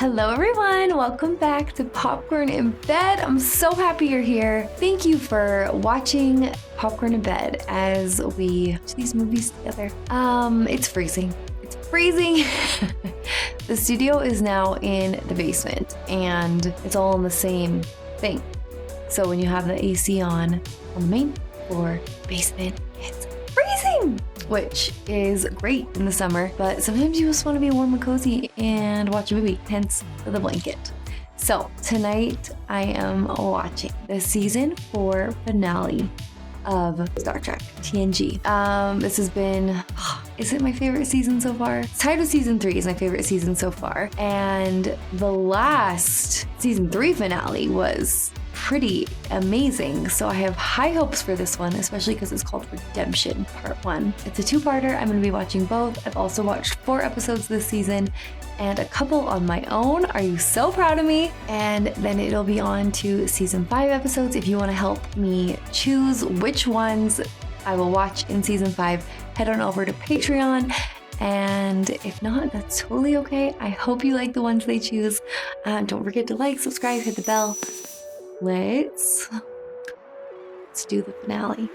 Hello everyone, welcome back to Popcorn in Bed. I'm so happy you're here. Thank you for watching Popcorn in Bed as we watch these movies together. It's freezing. It's freezing. The studio is now in the basement and it's all in the same thing. So when you have the AC on the main floor basement, it's freezing, which is great in the summer, but sometimes you just want to be warm and cozy and watch a movie, hence the blanket. So tonight I am watching the season 4 finale of Star Trek TNG. This has been, is it my favorite season so far? It's tied with season 3 is my favorite season so far. And the last season 3 finale was pretty amazing. So I have high hopes for this one, especially because it's called Redemption Part 1. It's a 2-parter. I'm going to be watching both. I've also watched 4 episodes this season and a couple on my own. Are you so proud of me? And then it'll be on to season 5 episodes. If you want to help me choose which ones I will watch in season 5, head on over to Patreon. And if not, that's totally okay. I hope you like the ones they choose. Don't forget to like, subscribe, hit the bell. Let's do the finale.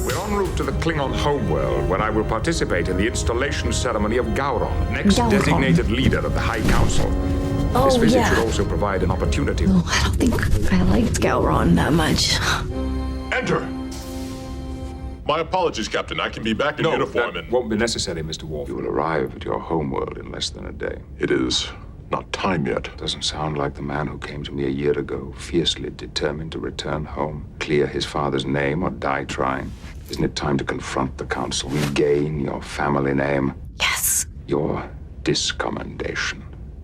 We're en route to the Klingon homeworld, where I will participate in the installation ceremony of Gowron, next designated leader of the High Council. This visit should also provide an opportunity. Oh, I don't think I liked Gowron that much. Enter! My apologies, Captain. I can be back in uniform that and... won't be necessary, Mr. Worf. You will arrive at your homeworld in less than a day. It is not time yet. Doesn't sound like the man who came to me a year ago, fiercely determined to return home, clear his father's name, or die trying. Isn't it time to confront the Council, regain your family name? Yes. Your discommendation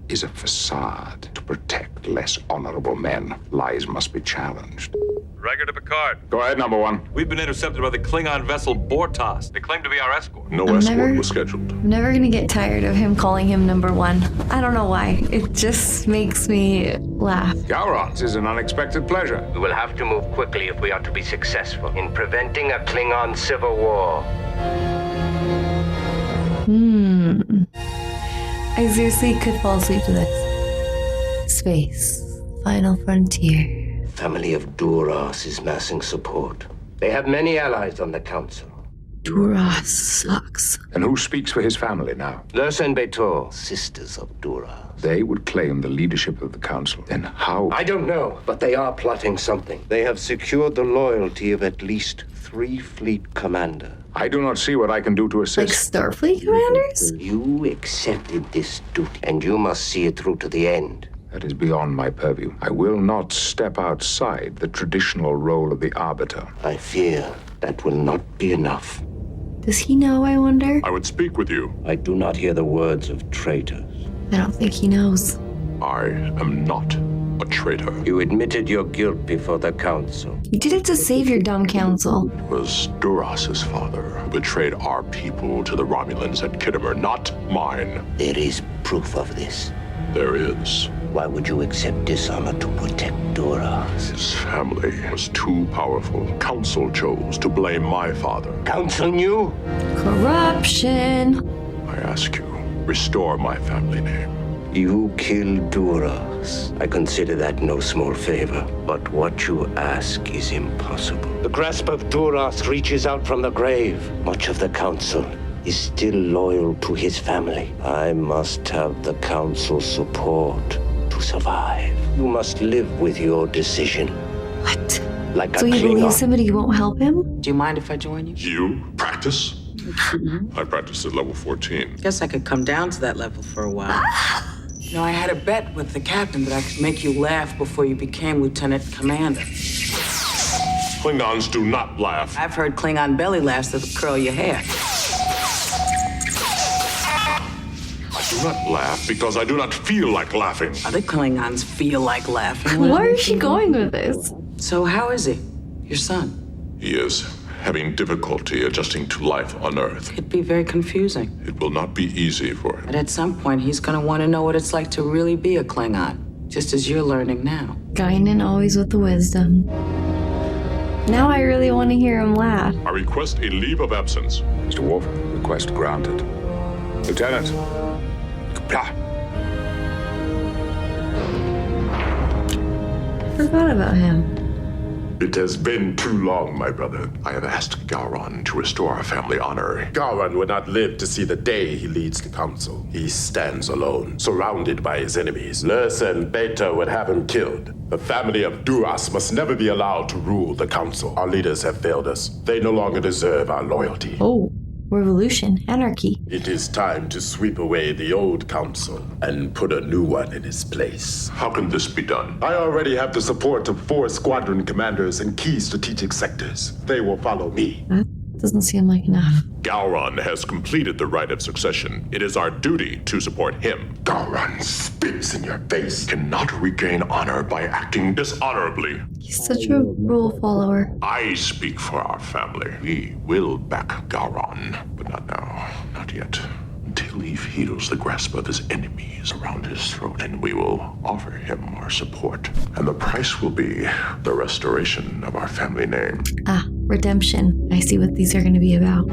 is a facade to protect less honorable men. Lies must be challenged. Riker to Picard. Go ahead, number 1. We've been intercepted by the Klingon vessel Bortos. They claim to be our escort. No escort was scheduled. I'm never gonna get tired of him calling him number 1. I don't know why. It just makes me laugh. Gowron, this is an unexpected pleasure. We will have to move quickly if we are to be successful in preventing a Klingon civil war. I seriously could fall asleep to this. Space. Final frontier. Family of Duras is massing support. They have many allies on the council. Duras sucks. And who speaks for his family now? Lursa and Betor, sisters of Duras. They would claim the leadership of the Council. Then how? I don't know, but they are plotting something. They have secured the loyalty of at least 3 fleet commanders. I do not see what I can do to Like assist. Starfleet commanders? You accepted this duty, and you must see it through to the end. That is beyond my purview. I will not step outside the traditional role of the arbiter. I fear that will not be enough. Does he know, I wonder? I would speak with you. I do not hear the words of traitors. I don't think he knows. I am not a traitor. You admitted your guilt before the council. You did it to save your dumb council. It was Duras's father who betrayed our people to the Romulans at Kittimer, not mine. There is proof of this. There is. Why would you accept dishonor to protect Duras? His family was too powerful. Council chose to blame my father. Council knew? Corruption. I ask you, restore my family name. You killed Duras. I consider that no small favor. But what you ask is impossible. The grasp of Duras reaches out from the grave. Much of the council is still loyal to his family. I must have the council's support to survive. You must live with your decision. What? Like So a he believes Klingon. somebody won't help him? Do you mind if I join you? You practice? I practiced at level 14. Guess I could come down to that level for a while. You know, I had a bet with the captain that I could make you laugh before you became lieutenant commander. Klingons do not laugh. I've heard Klingon belly laughs that'll curl your hair. I do not laugh because I do not feel like laughing. Other Klingons feel like laughing. Where is she going with this? So how is he? Your son? He is having difficulty adjusting to life on Earth. It'd be very confusing. It will not be easy for him. But at some point, he's gonna want to know what it's like to really be a Klingon. just as you're learning now. Guinan always with the wisdom. Now I really want to hear him laugh. I request a leave of absence. Mr. Wolf, request granted. Lieutenant. Kapla. Forgot about him. It has been too long, my brother. I have asked Gowron to restore our family honor. Gowron would not live to see the day he leads the council. He stands alone, surrounded by his enemies. Lursa and Beta would have him killed. The family of Duras must never be allowed to rule the council. Our leaders have failed us. They no longer deserve our loyalty. Oh, revolution, anarchy. It is time to sweep away the old council and put a new one in its place. How can this be done? I already have the support of 4 squadron commanders in key strategic sectors. They will follow me. That doesn't seem like enough. Gowron has completed the rite of succession. It is our duty to support him. Gowron spits in your face. Cannot regain honor by acting dishonorably. He's such a rule follower. I speak for our family. We will back Gowron, but not now, not yet. Until he feels the grasp of his enemies around his throat, and we will offer him our support. And the price will be the restoration of our family name. Ah, redemption. I see what these are going to be about.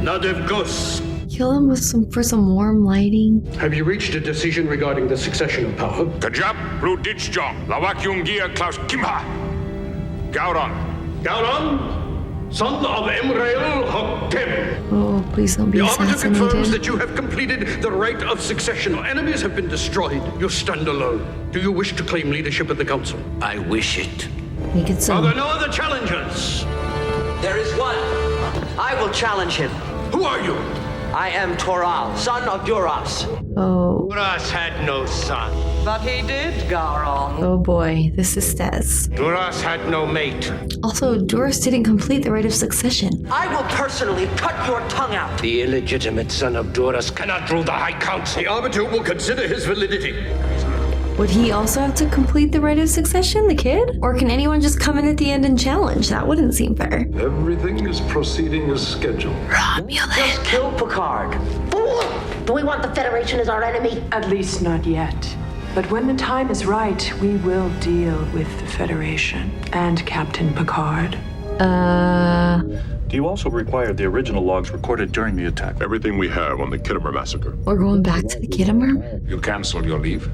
Nadev Gus, Kill him with some warm lighting. have you reached a decision regarding the succession of power? Kajab, Rudichjong, Lawakyungia Klaus Kimha. Gowron. Gowron, son of Emrail Hakem. Oh, please don't be The Arbiter confirms assassinated. that you have completed the rite of succession. Your enemies have been destroyed. You stand alone. Do you wish to claim leadership of the council? I wish it. Make it Are so. there no other challengers? There is one. I will challenge him. Who are you? I am Toral, son of Duras. Oh, Duras had no son. But he did, Gowron. oh boy. This is Stez. Duras had no mate. Also, Doris didn't complete the rite of succession. I will personally cut your tongue out. The illegitimate son of Duras cannot rule the High Council. The Arbiter will consider his validity. Would he also have to complete the rite of succession, the kid? Or can anyone just come in at the end and challenge? That wouldn't seem fair. Everything is proceeding as scheduled. Just kill Picard. Fool! Do we want the Federation as our enemy? At least not yet. But when the time is right, we will deal with the Federation and Captain Picard. Do you also require the original logs recorded during the attack? Everything we have on the Kittimer massacre. We're going back to the Kittimer? You canceled your leave.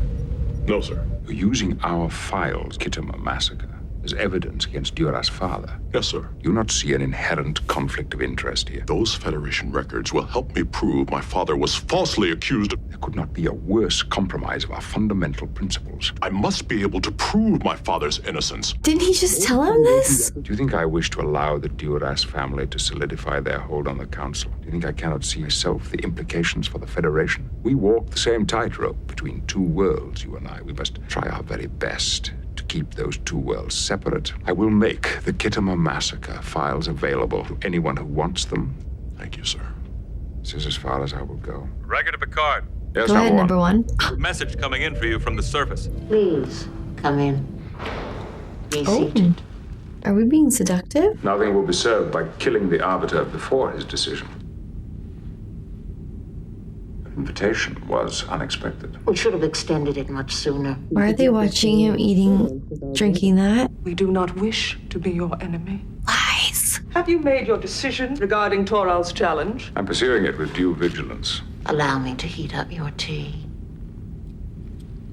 No, sir. You're using our files, Kittimer massacre, as evidence against Duras' father. Yes, sir. Do you not see an inherent conflict of interest here? Those Federation records will help me prove my father was falsely accused of... There could not be a worse compromise of our fundamental principles. I must be able to prove my father's innocence. Didn't he just tell him this? Do you think I wish to allow the Duras family to solidify their hold on the council? Do you think I cannot see myself the implications for the Federation? We walk the same tightrope between 2 worlds, you and I. We must try our very best to keep those 2 worlds separate. I will make the Kittimer massacre files available to anyone who wants them. Thank you, sir. This is as far as I will go. Riker to Picard. Yes, Go ahead, number one. Message coming in for you from the surface. Please, come in. Be Oh, seated. are we being seductive? Nothing will be served by killing the Arbiter before his decision. The invitation was unexpected. We should have extended it much sooner. Why are they watching him eating, drinking that? We do not wish to be your enemy. Lies. Have you made your decision regarding Toral's challenge? I'm pursuing it with due vigilance. Allow me to heat up your tea.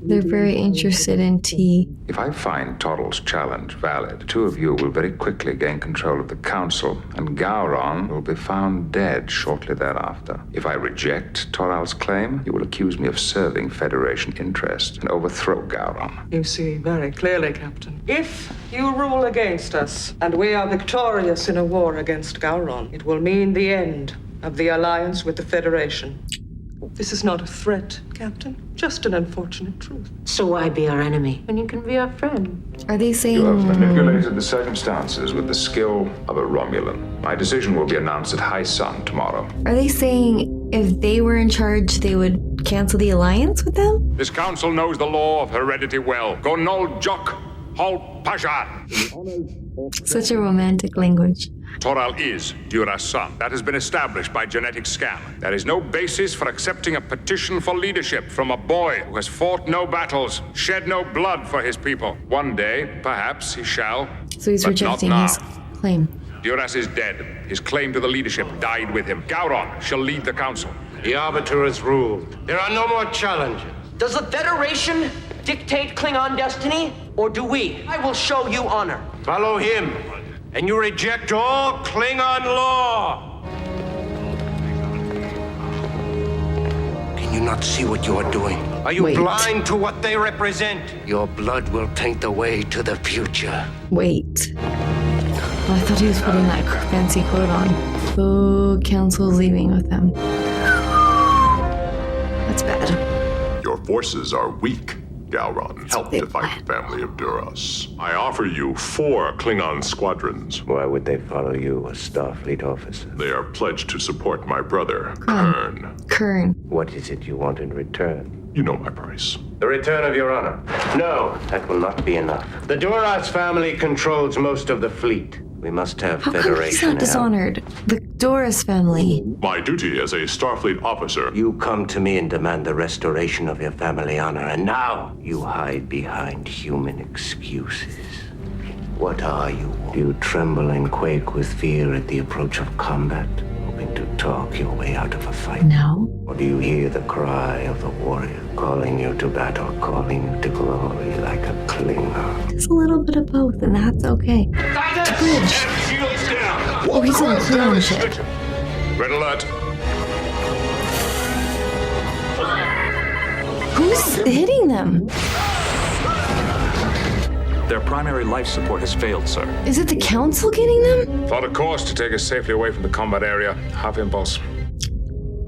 They're very interested in tea. If I find Toddle's challenge valid, the 2 of you will very quickly gain control of the council, and Gowron will be found dead shortly thereafter. If I reject Toral's claim, you will accuse me of serving Federation interest and overthrow Gowron. You see very clearly, Captain. If you rule against us, and we are victorious in a war against Gowron, it will mean the end of the alliance with the Federation. This is not a threat, Captain. Just an unfortunate truth. So why be our enemy when you can be our friend? Are they saying... You have manipulated the circumstances with the skill of a Romulan. My decision will be announced at high sun tomorrow. Are they saying if they were in charge, they would cancel the alliance with them? This council knows the law of heredity well. Gonol Jok Hol Pasha. Such a romantic language. Toral is Dura's son. That has been established by genetic scan. There is no basis for accepting a petition for leadership from a boy who has fought no battles, shed no blood for his people. One day, perhaps, he shall. So he's but rejecting not his now. claim. Duras is dead. His claim to the leadership died with him. Gowron shall lead the council. The Arbiter has ruled. There are no more challenges. Does the Federation dictate Klingon destiny, or do we? I will show you honor. Follow him, and you reject all Klingon law. Can you not see what you are doing? Are you blind to what they represent? Your blood will taint the way to the future. Wait. Oh, I thought he was putting that fancy quote on. Oh, council's leaving with him. That's bad. Your forces are weak, Gowron. Help to fight the family of Duras. I offer you 4 Klingon squadrons. Why would they follow you, a Starfleet officer? They are pledged to support my brother, Kern. Kern. What is it you want in return? You know my price. The return of your honor. No, that will not be enough. The Duras family controls most of the fleet. We must have How come Federation he's not help. dishonored? The Doris family. My duty as a Starfleet officer. You come to me and demand the restoration of your family honor, and now you hide behind human excuses. What are you? Do you tremble and quake with fear at the approach of combat, hoping to talk your way out of a fight? No. Or do you hear the cry of the warrior, calling you to battle, calling you to glory like a Klingon? Just a little bit of both, and that's okay. Bridge. Oh, he's on a Klingon ship. Red alert. Who's hitting them? Their primary life support has failed, sir. Is it the council getting them? Plot a course to take us safely away from the combat area. Have impulse.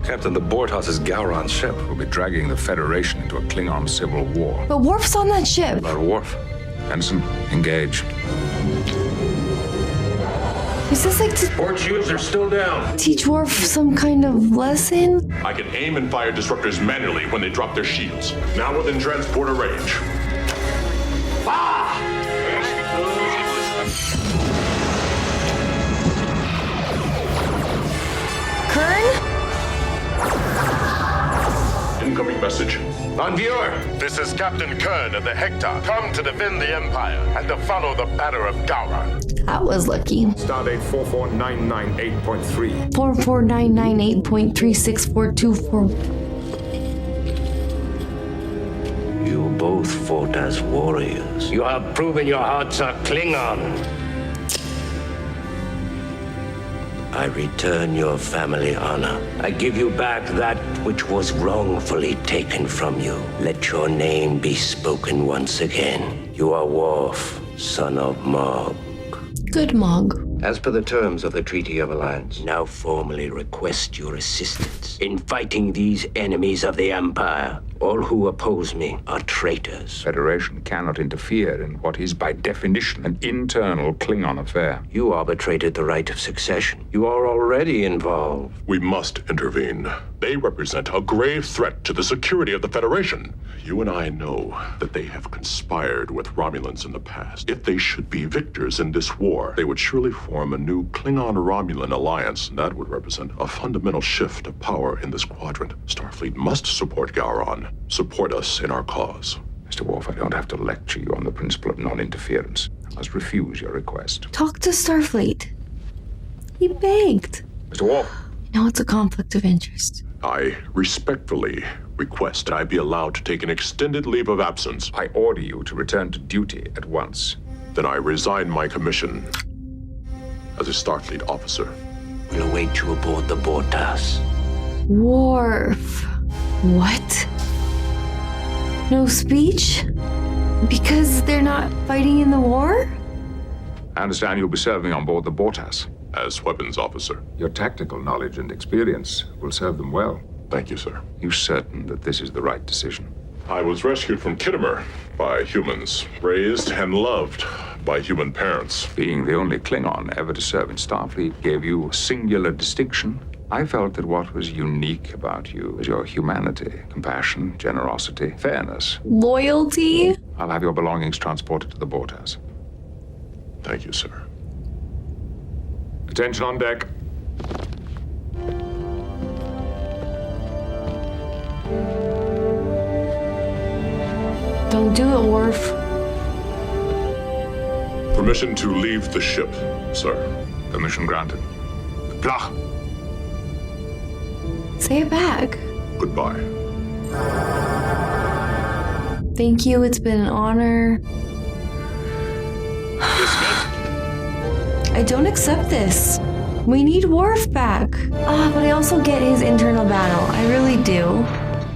Captain, the Bortos is Gowron's ship. We'll be dragging the Federation into a Klingon civil war. But Worf's on that ship. About Worf. Ensign, engage. Is this like to Port shields are still down. teach Worf some kind of lesson? I can aim and fire disruptors manually when they drop their shields. Now within transporter range. Kern? Incoming message. On viewer, this is Captain Kern of the Hector. Come to defend the Empire and to follow the banner of Gowron. That was lucky. Stardate 44998.3. 44998.3642. You both fought as warriors. You have proven your hearts are Klingon. I return your family honor. I give you back that which was wrongfully taken from you. Let your name be spoken once again. You are Worf, son of Mog. Good Mog. As per the terms of the Treaty of Alliance, now formally request your assistance in fighting these enemies of the Empire. All who oppose me are traitors. Federation cannot interfere in what is, by definition, an internal Klingon affair. You arbitrated the right of succession. You are already involved. We must intervene. They represent a grave threat to the security of the Federation. You and I know that they have conspired with Romulans in the past. If they should be victors in this war, they would surely form a new Klingon-Romulan alliance. That would represent a fundamental shift of power in this quadrant. Starfleet must support Gowron. Support us in our cause. Mr. Worf, I don't have to lecture you on the principle of non-interference. I must refuse your request. Talk to Starfleet. He begged. Mr. Worf. Now it's a conflict of interest. I respectfully request that I be allowed to take an extended leave of absence. I order you to return to duty at once. Then I resign my commission as a Starfleet officer. We'll await you aboard the Bortas. Worf. What? No speech? Because they're not fighting in the war? I understand you'll be serving on board the Bortas. As weapons officer. Your tactical knowledge and experience will serve them well. Thank you, sir. You certain that this is the right decision? I was rescued from Kittimer by humans, raised and loved by human parents. Being the only Klingon ever to serve in Starfleet gave you a singular distinction. I felt that what was unique about you was your humanity, compassion, generosity, fairness. Loyalty? I'll have your belongings transported to the Bortas. Thank you, sir. Attention on deck. Don't do it, Worf. Permission to leave the ship, sir. Permission granted. Blah. Say it back. Goodbye. Thank you. It's been an honor. Dismissed. I don't accept this. We need Worf back. But I also get his internal battle. I really do.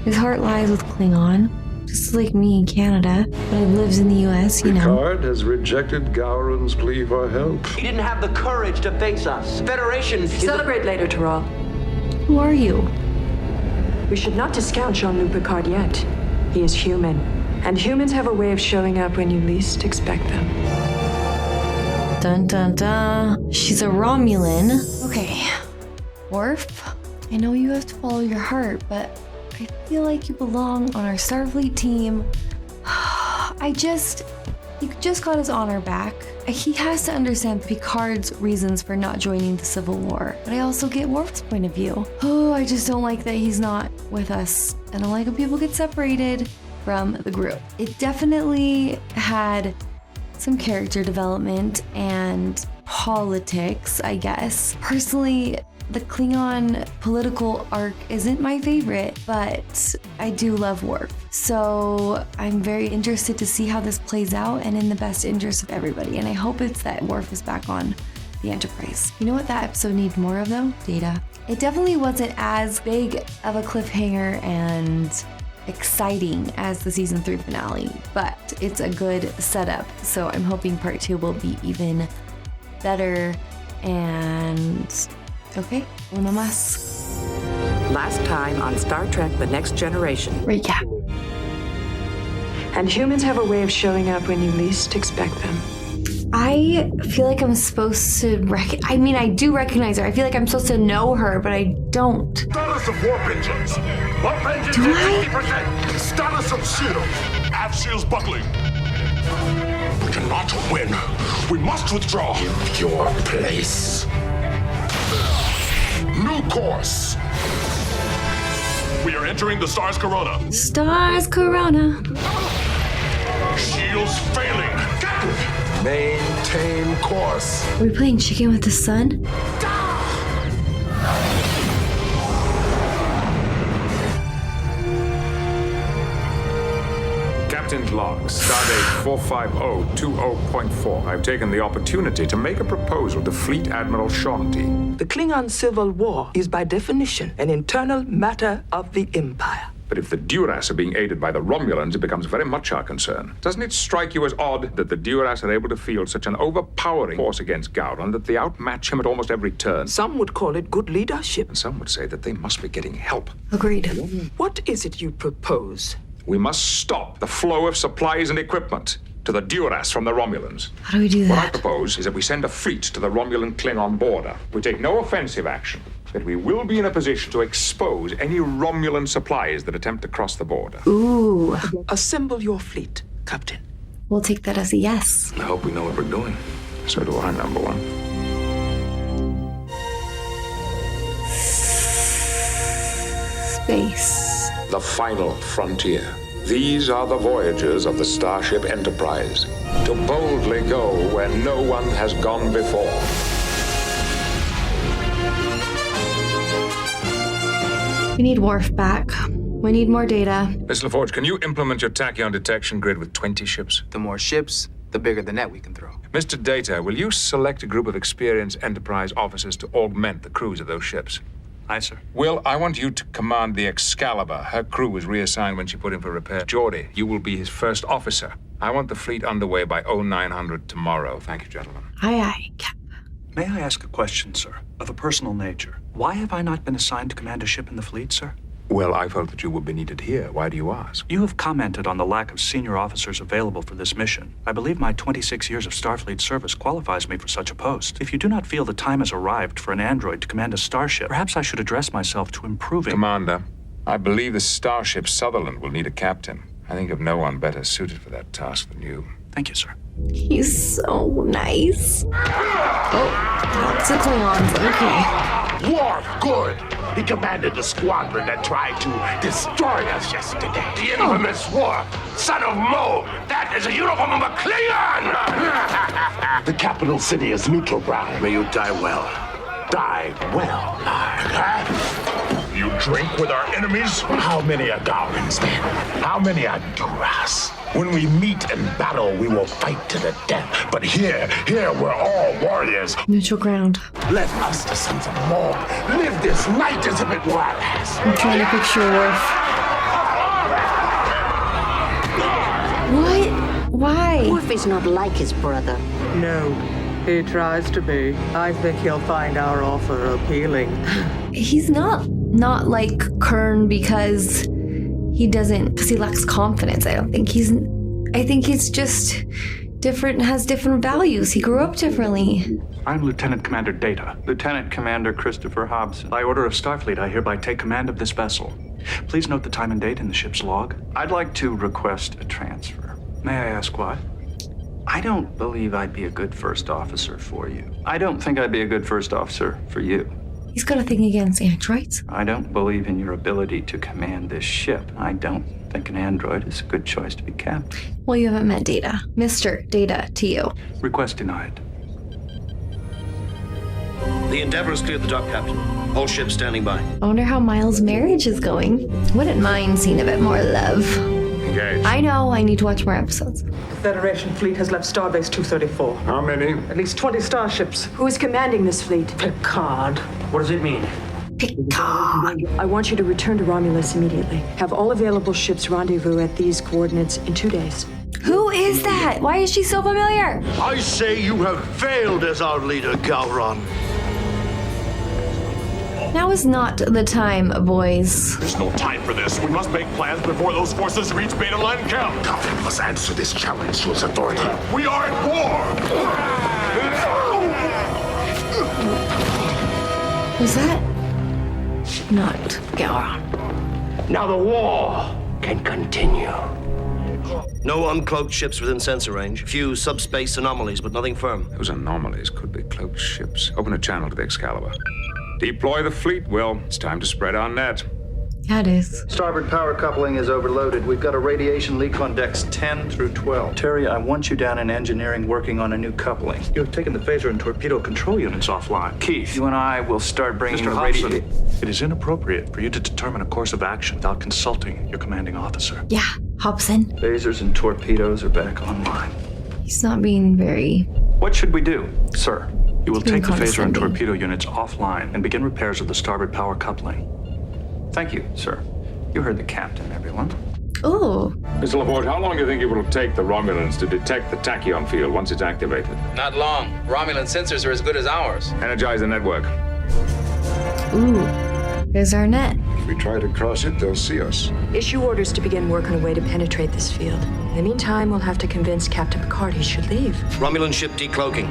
His heart lies with Klingon. Just like me in Canada, but he lives in the US, you know. Picard has rejected Gowron's plea for help. He didn't have the courage to face us. Federation is Celebrate later, Tyrell. Who are you? We should not discount Jean-Luc Picard yet. He is human, and humans have a way of showing up when you least expect them. Dun dun dun. She's a Romulan. Okay. Worf, I know you have to follow your heart, but I feel like you belong on our Starfleet team. He just got his honor back. He has to understand Picard's reasons for not joining the Civil War, but I also get Worf's point of view. I just don't like that he's not with us. I don't like when people get separated from the group. It definitely had some character development and politics, I guess. Personally, the Klingon political arc isn't my favorite, but I do love Worf. So I'm very interested to see how this plays out and in the best interest of everybody. And I hope it's that Worf is back on the Enterprise. You know what that episode needs more of though? Data. It definitely wasn't as big of a cliffhanger and exciting as the season 3 finale, but it's a good setup. So I'm hoping part 2 will be even better. And okay, uno más. Last time on Star Trek The Next Generation. Recap. And humans have a way of showing up when you least expect them. I feel like I'm supposed to I do recognize her. I feel like I'm supposed to know her, but I don't. Status of warp engines. Warp engines Do at 50%. Status of shield. Aft shields buckling. We cannot win. We must withdraw. Give your place. New course. We are entering the Stars Corona. Stars Corona. Shields failing. Maintain course. Are we playing chicken with the sun? Captain's log, stardate 45020.4. I've taken the opportunity to make a proposal to Fleet Admiral Shanti. The Klingon Civil War is by definition an internal matter of the Empire. But if the Duras are being aided by the Romulans, it becomes very much our concern. Doesn't it strike you as odd that the Duras are able to field such an overpowering force against Gowron that they outmatch him at almost every turn? Some would call it good leadership. And some would say that they must be getting help. Agreed. What is it you propose? We must stop the flow of supplies and equipment to the Duras from the Romulans. How do we do What I that? propose is that we send a fleet to the Romulan-Klingon border. We take no offensive action, but we will be in a position to expose any Romulan supplies that attempt to cross the border. Ooh. Assemble your fleet, Captain. We'll take that as a yes. I hope we know what we're doing. So do I, number one. Space. The final frontier. These are the voyages of the Starship Enterprise. To boldly go where no one has gone before. We need Worf back. We need more data. Miss LaForge, can you implement your tachyon detection grid with 20 ships? The more ships, the bigger the net we can throw. Mr. Data, will you select a group of experienced Enterprise officers to augment the crews of those ships? Aye, sir. Will, I want you to command the Excalibur. Her crew was reassigned when she put in for repair. Geordie, you will be his first officer. I want the fleet underway by 0900 tomorrow. Thank you, gentlemen. Aye, aye, Cap. May I ask a question, sir, of a personal nature? Why have I not been assigned to command a ship in the fleet, sir? Well, I felt that you would be needed here. Why do you ask? You have commented on the lack of senior officers available for this mission. I believe my 26 years of Starfleet service qualifies me for such a post. If you do not feel the time has arrived for an android to command a starship, perhaps I should address myself to improving... Commander, I believe the starship Sutherland will need a captain. I think of no one better suited for that task than you. Thank you, sir. He's so nice. Oh, lots of Klingons. Okay. Worf, good. He commanded the squadron that tried to destroy us yesterday. The infamous Worf, son of Mo. That is a uniform of a Klingon! The capital city is neutral ground. May you die well. Die well, huh? You drink with our enemies? How many are Gaurans, then? How many are Duras? When we meet in battle, we will fight to the death. But here we're all warriors. Neutral ground. Let us, the sons of Morg, live this night as if it were our last. I'm trying to picture Worf. What? Why? Worf is not like his brother. No, he tries to be. I think he'll find our offer appealing. He's not like Kern because he lacks confidence. I think he's just different, has different values. He grew up differently. I'm Lieutenant Commander Data. Lieutenant Commander Christopher Hobson. By order of Starfleet, I hereby take command of this vessel. Please note the time and date in the ship's log. I'd like to request a transfer. May I ask why? I don't believe I'd be a good first officer for you. I don't think I'd be a good first officer for you. He's got a thing against androids. I don't believe in your ability to command this ship. I don't think an android is a good choice to be captain. Well, you haven't met Data. Mr. Data to you. Request denied. The Endeavor has cleared the dock, Captain. All ships standing by. I wonder how Miles' marriage is going. Wouldn't mind seeing a bit more love. Engage. I know, I need to watch more episodes. The Federation fleet has left Starbase 234. How many? At least 20 starships. Who is commanding this fleet? Picard. What does it mean? Picard. I want you to return to Romulus immediately. Have all available ships rendezvous at these coordinates in 2 days. Who is that? Why is she so familiar? I say you have failed as our leader, Gowron. Now is not the time, boys. There's no time for this. We must make plans before those forces reach Beta Line Camp. Gowron must answer this challenge to his authority. We are at war! Was that not Gowron? Now the war can continue. No uncloaked ships within sensor range. Few subspace anomalies, but nothing firm. Those anomalies could be cloaked ships. Open a channel to the Excalibur. Deploy the fleet, Will. It's time to spread our net. Yeah, it is. Starboard power coupling is overloaded. We've got a radiation leak on decks 10 through 12. Terry, I want you down in engineering working on a new coupling. You have taken the phaser and torpedo control units offline. Keith, you and I will start bringing Mr. Hobson, it is inappropriate for you to determine a course of action without consulting your commanding officer. Yeah, Hobson. Phasers and torpedoes are back online. He's not being very... What should we do, sir? You will take the phaser and condescending. torpedo units offline and begin repairs of the starboard power coupling. Thank you, sir. You heard the captain, everyone. Ooh. Mr. LaForge, how long do you think it will take the Romulans to detect the tachyon field once it's activated? Not long. Romulan sensors are as good as ours. Energize the network. Ooh. There's our net. If we try to cross it, they'll see us. Issue orders to begin work on a way to penetrate this field. In the meantime, we'll have to convince Captain Picard he should leave. Romulan ship decloaking.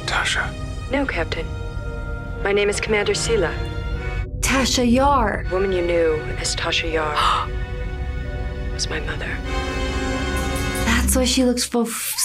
Tasha. No, Captain. My name is Commander Sela. Tasha Yar. The woman you knew as Tasha Yar was my mother. That's why she looks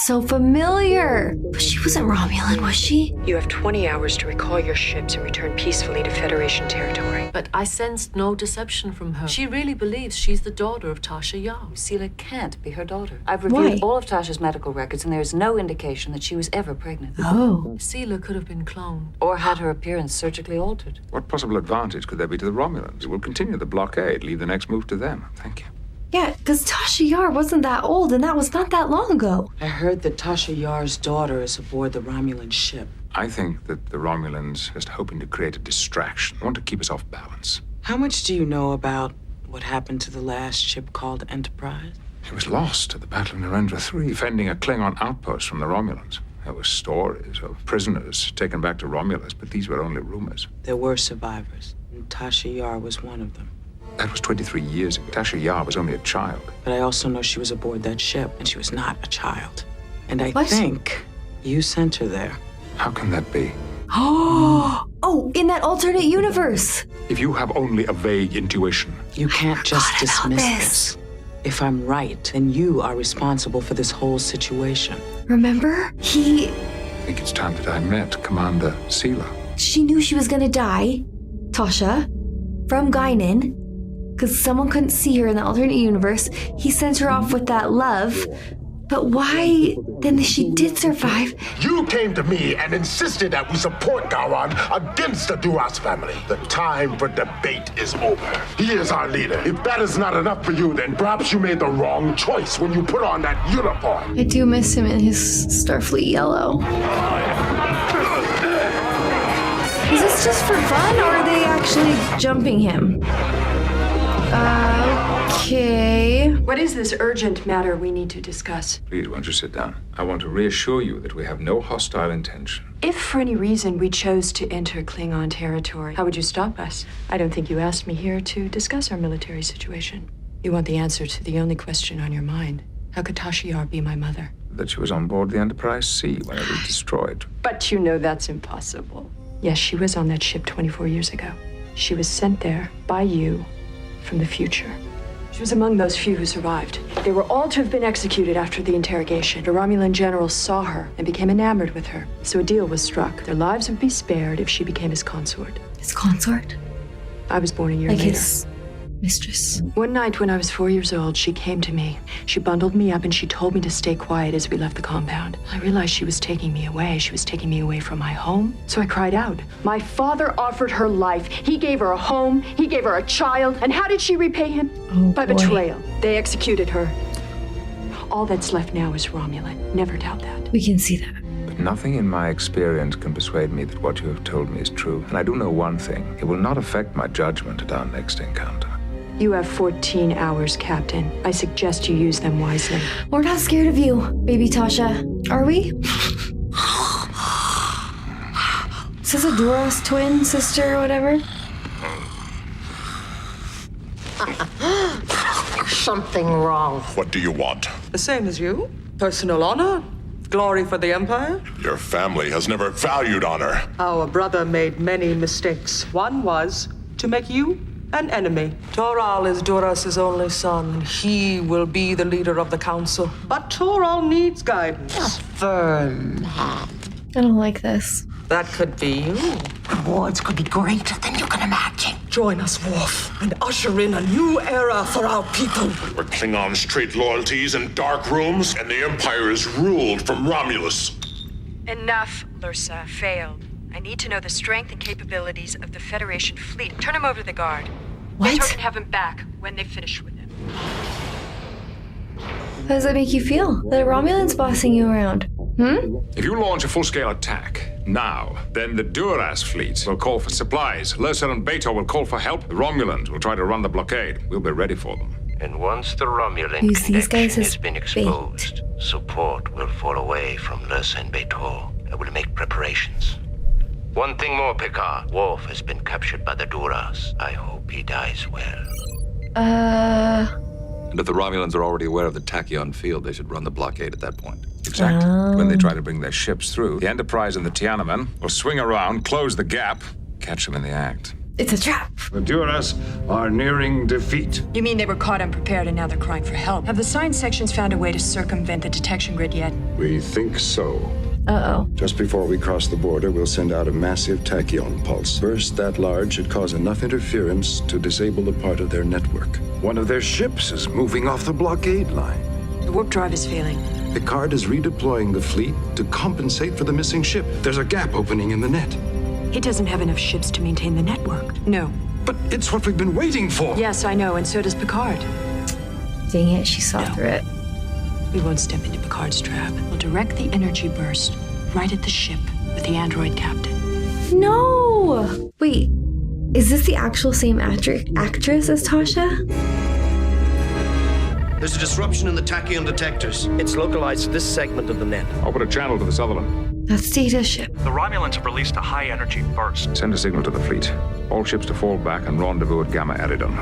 so familiar. But she wasn't Romulan, was she? You have 20 hours to recall your ships and return peacefully to Federation territory. But I sensed no deception from her. She really believes she's the daughter of Tasha Yar. Sela can't be her daughter. I've reviewed all of Tasha's medical records, and there is no indication that she was ever pregnant. Oh. Sela could have been cloned. Or had her appearance surgically altered. What possible advantage could there be to the Romulans? We'll continue the blockade, leave the next move to them. Thank you. Yeah, because Tasha Yar wasn't that old, and that was not that long ago. I heard that Tasha Yar's daughter is aboard the Romulan ship. I think that the Romulans are just hoping to create a distraction. They want to keep us off balance. How much do you know about what happened to the last ship called Enterprise? It was lost at the Battle of Narendra 3, defending a Klingon outpost from the Romulans. There were stories of prisoners taken back to Romulus, but these were only rumors. There were survivors, and Tasha Yar was one of them. That was 23 years ago. Tasha Yar was only a child. But I also know she was aboard that ship, and she was not a child. And I What? think you sent her there. How can that be? Oh, Oh, in that alternate universe. If you have only a vague intuition. You can't just dismiss this. If I'm right, then you are responsible for this whole situation. Remember? I think it's time that I met Commander Sela. She knew she was gonna die, Tasha, from Guinan, because someone couldn't see her in the alternate universe. He sent her off with that love. But why, then, she did survive? You came to me and insisted that we support Gowron against the Duras family. The time for debate is over. He is our leader. If that is not enough for you, then perhaps you made the wrong choice when you put on that uniform. I do miss him in his Starfleet yellow. Is this just for fun, or are they actually jumping him? Okay. What is this urgent matter we need to discuss? Please, won't you sit down? I want to reassure you that we have no hostile intention. If for any reason we chose to enter Klingon territory, how would you stop us? I don't think you asked me here to discuss our military situation. You want the answer to the only question on your mind. How could Tasha be my mother? That she was on board the Enterprise C when it was destroyed. But you know that's impossible. Yes, she was on that ship 24 years ago. She was sent there by you from the future. She was among those few who survived. They were all to have been executed after the interrogation. The Romulan general saw her and became enamored with her. So a deal was struck. Their lives would be spared if she became his consort. His consort? I was born a year later. His mistress. One night when I was 4 years old, she came to me. She bundled me up and she told me to stay quiet as we left the compound. I realized she was taking me away. She was taking me away from my home. So I cried out. My father offered her life. He gave her a home. He gave her a child. And how did she repay him? By betrayal. They executed her. All that's left now is Romulan. Never doubt that. We can see that. But nothing in my experience can persuade me that what you have told me is true. And I do know one thing. It will not affect my judgment at our next encounter. You have 14 hours, Captain. I suggest you use them wisely. We're not scared of you, baby Tasha. Are we? Is this a Duras twin, sister, or whatever? Something wrong. What do you want? The same as you. Personal honor. Glory for the Empire. Your family has never valued honor. Our brother made many mistakes. One was to make you an enemy. Toral is Duras' only son. He will be the leader of the council. But Toral needs guidance. A firm hand. I don't like this. That could be you. Rewards could be greater than you can imagine. Join us, Worf, and usher in a new era for our people. Where Klingons trade loyalties in dark rooms, and the Empire is ruled from Romulus. Enough, Lursa. Failed. I need to know the strength and capabilities of the Federation fleet. Turn him over to the Guard. What? Beto can have him back when they finish with him. How does that make you feel? That a Romulan's bossing you around? If you launch a full-scale attack now, then the Duras fleet will call for supplies. Lursa and Beto will call for help. The Romulans will try to run the blockade. We'll be ready for them. And once the Romulan Use these guys connection as has been bait. exposed, support will fall away from Lursa and Beto. I will make preparations. One thing more, Picard. Worf has been captured by the Duras. I hope he dies well. And if the Romulans are already aware of the Tachyon field, they should run the blockade at that point. Exactly. When they try to bring their ships through, the Enterprise and the Tiananmen will swing around, close the gap, catch them in the act. It's a trap. The Duras are nearing defeat. You mean they were caught unprepared and now they're crying for help? Have the science sections found a way to circumvent the detection grid yet? We think so. Uh-oh. Just before we cross the border, we'll send out a massive tachyon pulse. Burst that large should cause enough interference to disable a part of their network. One of their ships is moving off the blockade line. The warp drive is failing. Picard is redeploying the fleet to compensate for the missing ship. There's a gap opening in the net. He doesn't have enough ships to maintain the network. No. But it's what we've been waiting for. Yes, I know, and so does Picard. Dang it, she saw through it. We won't step into Picard's trap. We'll direct the energy burst right at the ship with the android captain. No! Wait, is this the actual same actress as Tasha? There's a disruption in the tachyon detectors. It's localized to this segment of the net. Open a channel to the Sutherland. That's Data's ship. The Romulans have released a high-energy burst. Send a signal to the fleet. All ships to fall back and rendezvous at Gamma Eridon.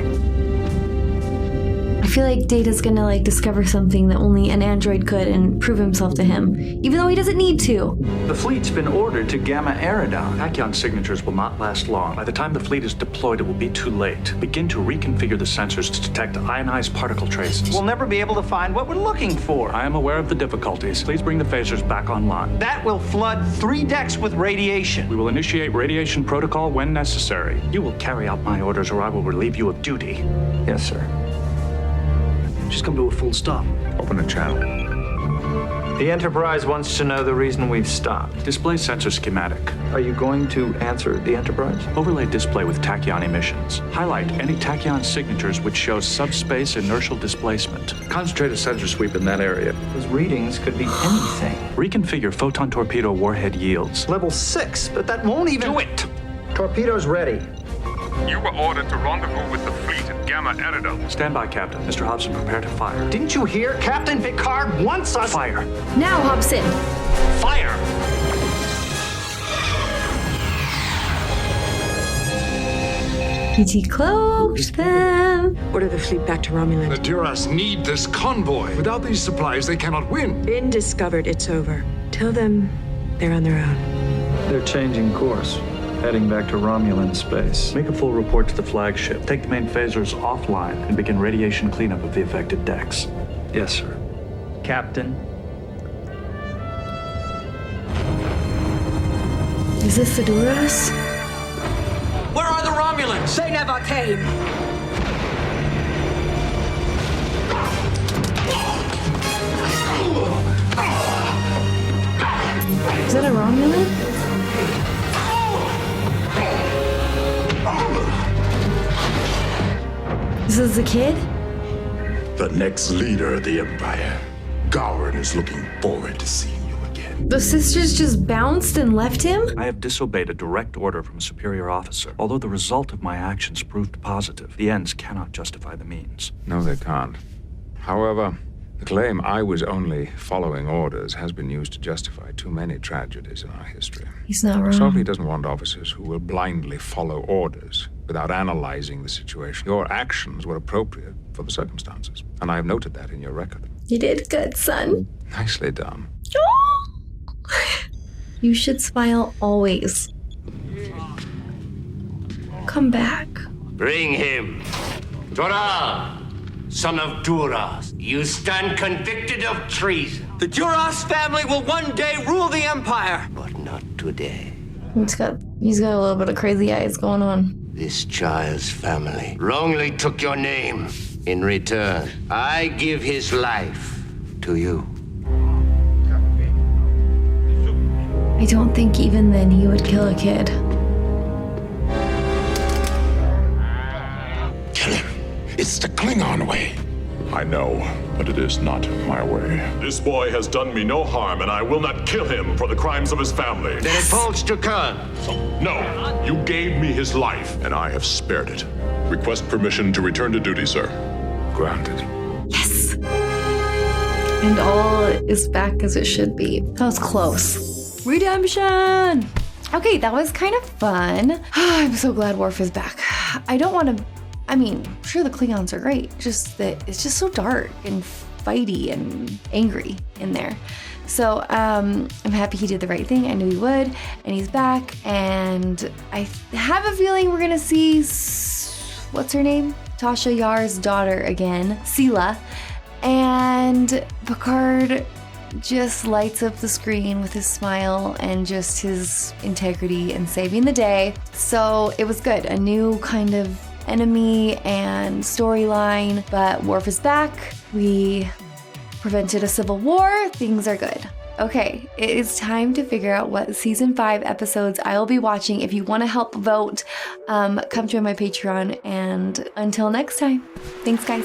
I feel like Data's gonna like discover something that only an android could and prove himself to him, even though he doesn't need to. The fleet's been ordered to Gamma Eridon. Tachyon signatures will not last long. By the time the fleet is deployed, it will be too late. Begin to reconfigure the sensors to detect ionized particle traces. We'll never be able to find what we're looking for. I am aware of the difficulties. Please bring the phasers back online. That will flood 3 decks with radiation. We will initiate radiation protocol when necessary. You will carry out my orders or I will relieve you of duty. Yes, sir. Just come to a full stop. Open a channel. The Enterprise wants to know the reason we've stopped. Display sensor schematic. Are you going to answer the Enterprise? Overlay display with tachyon emissions. Highlight any tachyon signatures which show subspace inertial displacement. Concentrate a sensor sweep in that area. Those readings could be anything. Reconfigure photon torpedo warhead yields. Level 6, but that won't even... Do it! Torpedoes ready. You were ordered to rendezvous with the fleet at Gamma Eridon. Stand by, Captain. Mr. Hobson, prepare to fire. Didn't you hear? Captain Picard wants us... Fire. Now, Hobson. Fire! UT cloaked them. Order the fleet back to Romulan. The Duras need this convoy. Without these supplies, they cannot win. Been discovered, it's over. Tell them they're on their own. They're changing course. Heading back to Romulan space. Make a full report to the flagship. Take the main phasers offline and begin radiation cleanup of the affected decks. Yes, sir. Captain. Is this the Duras? Where are the Romulans? They never came. Is that a Romulan? This is the kid? The next leader of the Empire. Gowron is looking forward to seeing you again. The sisters just bounced and left him? I have disobeyed a direct order from a superior officer. Although the result of my actions proved positive, the ends cannot justify the means. No, they can't. However, the claim I was only following orders has been used to justify too many tragedies in our history. He's not wrong. Sophie doesn't want officers who will blindly follow orders without analyzing the situation. Your actions were appropriate for the circumstances, and I have noted that in your record. You did good, son. Nicely done. You should smile always. Come back. Bring him. Dora, son of Duras, you stand convicted of treason. The Duras family will one day rule the Empire. But not today. He's got a little bit of crazy eyes going on. This child's family wrongly took your name. In return, I give his life to you. I don't think even then he would kill a kid. Kill him. It's the Klingon way. I know, but it is not my way. This boy has done me no harm, and I will not kill him for the crimes of his family. Then it falls to Khan. No, you gave me his life. And I have spared it. Request permission to return to duty, sir. Granted. Yes! And all is back as it should be. That was close. Redemption! Okay, that was kind of fun. I'm so glad Worf is back. I don't want to... I mean, sure, the Klingons are great. Just that it's just so dark and fighty and angry in there. So I'm happy he did the right thing. I knew he would, and he's back. And I have a feeling we're gonna see what's her name, Tasha Yar's daughter again, Sela. And Picard just lights up the screen with his smile and just his integrity and saving the day. So it was good. A new kind of enemy and storyline, but Worf is back. We prevented a civil war. Things are good. Okay, it is time to figure out what season 5 episodes I will be watching. If you want to help vote, come join my Patreon. And until next time, thanks guys.